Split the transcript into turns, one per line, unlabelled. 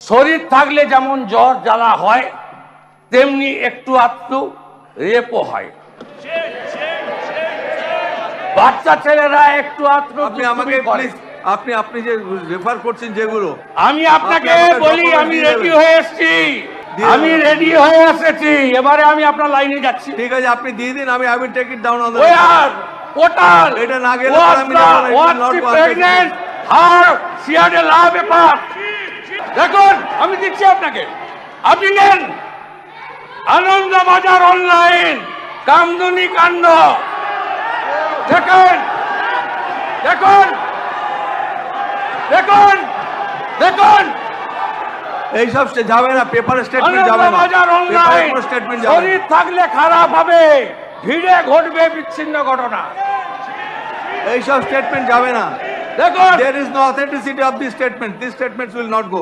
শরীর থাকলে যেমন জ্বর জ্বালা হয় তেমনি একটু আধটু রেপও হয়। বাচ্চা ছেলেরা একটু আধটু
আপনি আমাকে প্লিজ আপনি যে রেফার করছেন যেগুলো,
আমি আপনাকে বলি আমি রেডি হয়ে এসেছি, আমি রেডি হয়ে এসেছি, এবারে আমি আপনার লাইনে যাচ্ছি।
ঠিক আছে, আপনি দিয়ে দিন, আমি I will take it down on the
war portal
এটা না গেলে আমি
pregnant her she had a law paper. দেখুন আমি দিচ্ছি আপনাকে, আপনি নেন আনন্দবাজার অনলাইন কামদুনি কাণ্ড দেখুন দেখুন দেখুন দেখুন
এইসব যাবে না, পেপার স্টেটমেন্ট যাবে না,
আনন্দবাজার অনলাইন
স্টেটমেন্ট যাবে
শরীর থাকলে খারাপ হবে, ভিড়ে ঘটবে বিচ্ছিন্ন ঘটনা,
এইসব স্টেটমেন্ট যাবে না।
দেখুন
There is no authenticity of these statements. These statements will not go.